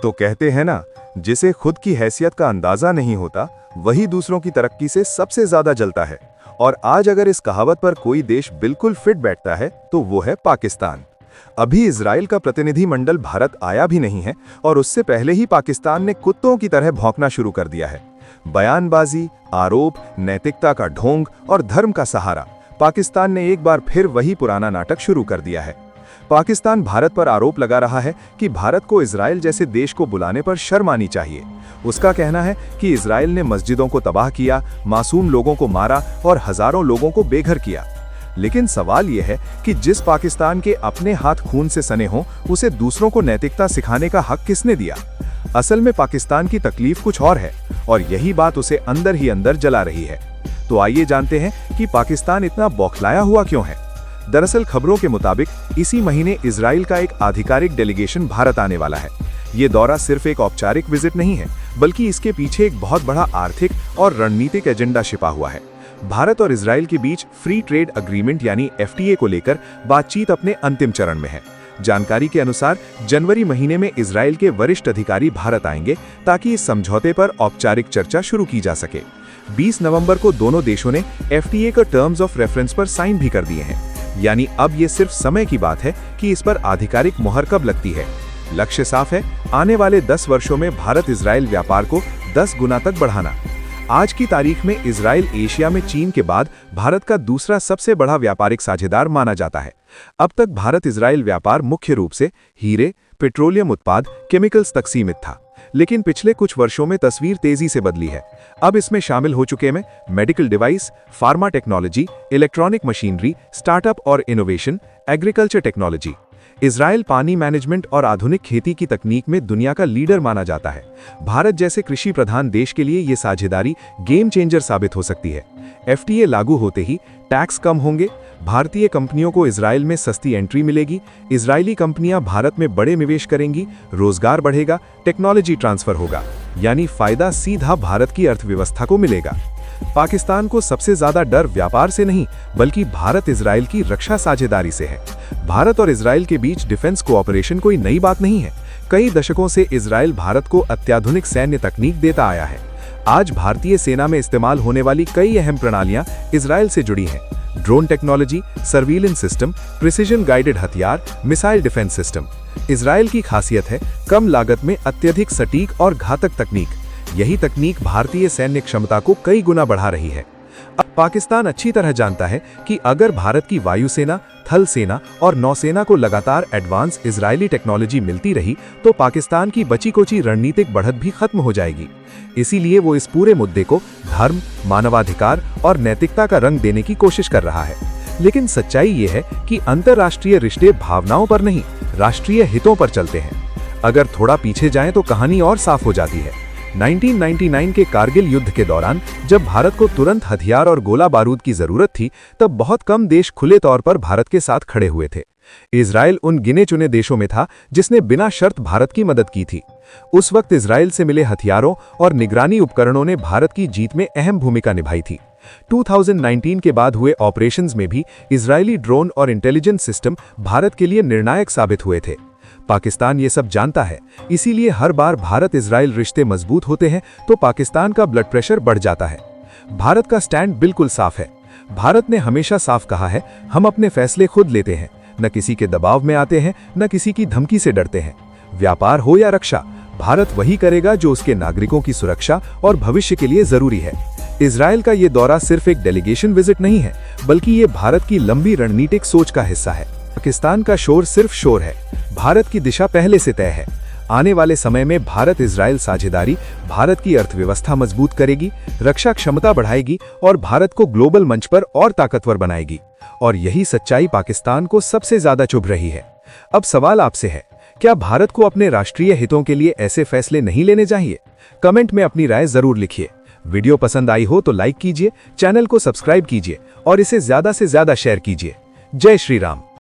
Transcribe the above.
तो कहते हैं ना, जिसे खुद की हैसियत का अंदाजा नहीं होता वही दूसरों की तरक्की से सबसे ज्यादा जलता है। और आज अगर इस कहावत पर कोई देश बिल्कुल फिट बैठता है तो वो है पाकिस्तान। अभी इजराइल का प्रतिनिधिमंडल भारत आया भी नहीं है और उससे पहले ही पाकिस्तान ने कुत्तों की तरह भौंकना शुरू कर दिया है। बयानबाजी, आरोप, नैतिकता का ढोंग और धर्म का सहारा, पाकिस्तान ने एक बार फिर वही पुराना नाटक शुरू कर दिया है। पाकिस्तान भारत पर आरोप लगा रहा है कि भारत को इजराइल जैसे देश को बुलाने पर शर्म आनी चाहिए। उसका कहना है कि इजराइल ने मस्जिदों को तबाह किया, मासूम लोगों को मारा और हजारों लोगों को बेघर किया। लेकिन सवाल यह है कि जिस पाकिस्तान के अपने हाथ खून से सने हों, उसे दूसरों को नैतिकता सिखाने का हक किसने दिया? असल में पाकिस्तान की तकलीफ कुछ और है और यही बात उसे अंदर ही अंदर जला रही है। तो आइए जानते हैं कि पाकिस्तान इतना बौखलाया हुआ क्यों है। दरअसल खबरों के मुताबिक इसी महीने इजराइल का एक आधिकारिक डेलीगेशन भारत आने वाला है। ये दौरा सिर्फ एक औपचारिक विजिट नहीं है, बल्कि इसके पीछे एक बहुत बड़ा आर्थिक और रणनीतिक एजेंडा छिपा हुआ है। भारत और इजराइल के बीच फ्री ट्रेड अग्रीमेंट यानी FTA को लेकर बातचीत अपने अंतिम चरण में है। जानकारी के अनुसार जनवरी महीने में इजराइल के वरिष्ठ अधिकारी भारत आएंगे ताकि इस समझौते पर औपचारिक चर्चा शुरू की जा सके। 20 नवंबर को दोनों देशों ने FTA का टर्म्स ऑफ रेफरेंस पर साइन भी कर दिए हैं। यानी अब ये सिर्फ समय की बात है कि इस पर आधिकारिक मुहर कब लगती है। लक्ष्य साफ है, आने वाले 10 वर्षों में भारत इजराइल व्यापार को 10 गुना तक बढ़ाना। आज की तारीख में इजराइल एशिया में चीन के बाद भारत का दूसरा सबसे बड़ा व्यापारिक साझेदार माना जाता है। अब तक भारत इजराइल व्यापार मुख्य रूप से हीरे, पेट्रोलियम उत्पाद, केमिकल्स तक सीमित था, लेकिन पिछले कुछ वर्षों में तस्वीर तेजी से बदली है। अब इसमें शामिल हो चुके हैं medical device, pharma technology, electronic machinery, startup और इनोवेशन, एग्रीकल्चर टेक्नोलॉजी। इजराइल पानी मैनेजमेंट और आधुनिक खेती की तकनीक में दुनिया का लीडर माना जाता है। भारत जैसे कृषि प्रधान देश के लिए ये साझेदारी गेम चेंजर साबित हो सकती है। FTA लागू होते ही टैक्स कम होंगे, भारतीय कंपनियों को इजराइल में सस्ती एंट्री मिलेगी, इजरायली कंपनियां भारत में बड़े निवेश करेंगी, रोजगार बढ़ेगा, टेक्नोलॉजी ट्रांसफर होगा, यानी फायदा सीधा भारत की अर्थव्यवस्था को मिलेगा। पाकिस्तान को सबसे ज्यादा डर व्यापार से नहीं, बल्कि भारत इजराइल की रक्षा साझेदारी से है। भारत और इजराइल के बीच डिफेंस कोऑपरेशन कोई नई बात नहीं है। कई दशकों से इजराइल भारत को अत्याधुनिक सैन्य तकनीक देता आया है। आज भारतीय सेना में इस्तेमाल होने वाली कई अहम प्रणालियां इजराइल से जुड़ी हैं। Drone technology, surveillance system, precision guided हथियार, मिसाइल डिफेंस सिस्टम। इजराइल की खासियत है कम लागत में अत्यधिक सटीक और घातक तकनीक। यही तकनीक भारतीय सैन्य क्षमता को कई गुना बढ़ा रही है। अब पाकिस्तान अच्छी तरह जानता है कि अगर भारत की वायुसेना, थल सेना और नौसेना को लगातार एडवांस इजरायली टेक्नोलॉजी मिलती रही तो पाकिस्तान की बची कोची रणनीतिक बढ़त भी खत्म हो जाएगी। इसीलिए वो इस पूरे मुद्दे को धर्म, मानवाधिकार और नैतिकता का रंग देने की कोशिश कर रहा है। लेकिन सच्चाई ये है कि अंतर्राष्ट्रीय रिश्ते भावनाओं पर नहीं, राष्ट्रीय हितों पर चलते हैं। अगर थोड़ा पीछे जाएं तो कहानी और साफ हो जाती है। 1999 के कारगिल युद्ध के दौरान जब भारत को तुरंत हथियार और गोला बारूद की जरूरत थी, तब बहुत कम देश खुले तौर पर भारत के साथ खड़े हुए थे। इजराइल उन गिने चुने देशों में था जिसने बिना शर्त भारत की मदद की थी। उस वक्त इजराइल से मिले हथियारों और निगरानी उपकरणों ने भारत की जीत में अहम भूमिका निभाई थी। 2019 के बाद हुए ऑपरेशंस में भी इजरायली ड्रोन और इंटेलिजेंस सिस्टम भारत के लिए निर्णायक साबित हुए थे। पाकिस्तान ये सब जानता है, इसीलिए हर बार भारत इजराइल रिश्ते मजबूत होते हैं तो पाकिस्तान का ब्लड प्रेशर बढ़ जाता है। भारत का स्टैंड बिल्कुल साफ है। भारत ने हमेशा साफ कहा है, हम अपने फैसले खुद लेते हैं, न किसी के दबाव में आते हैं, न किसी की धमकी से डरते हैं। व्यापार हो या रक्षा, भारत वही करेगा जो उसके नागरिकों की सुरक्षा और भविष्य के लिए जरूरी है। इजराइल का ये दौरा सिर्फ एक डेलीगेशन विजिट नहीं है, बल्कि ये भारत की लंबी रणनीतिक सोच का हिस्सा है। पाकिस्तान का शोर सिर्फ शोर है, भारत की दिशा पहले से तय है। आने वाले समय में भारत इजराइल साझेदारी भारत की अर्थव्यवस्था मजबूत करेगी, रक्षा क्षमता बढ़ाएगी और भारत को ग्लोबल मंच पर और ताकतवर बनाएगी। और यही सच्चाई पाकिस्तान को सबसे ज्यादा चुभ रही है। अब सवाल आपसे है, क्या भारत को अपने राष्ट्रीय हितों के लिए ऐसे फैसले नहीं लेने चाहिए? कमेंट में अपनी राय जरूर लिखिए। वीडियो पसंद आई हो तो लाइक कीजिए, चैनल को सब्सक्राइब कीजिए और इसे ज्यादा से ज्यादा शेयर कीजिए। जय श्री राम।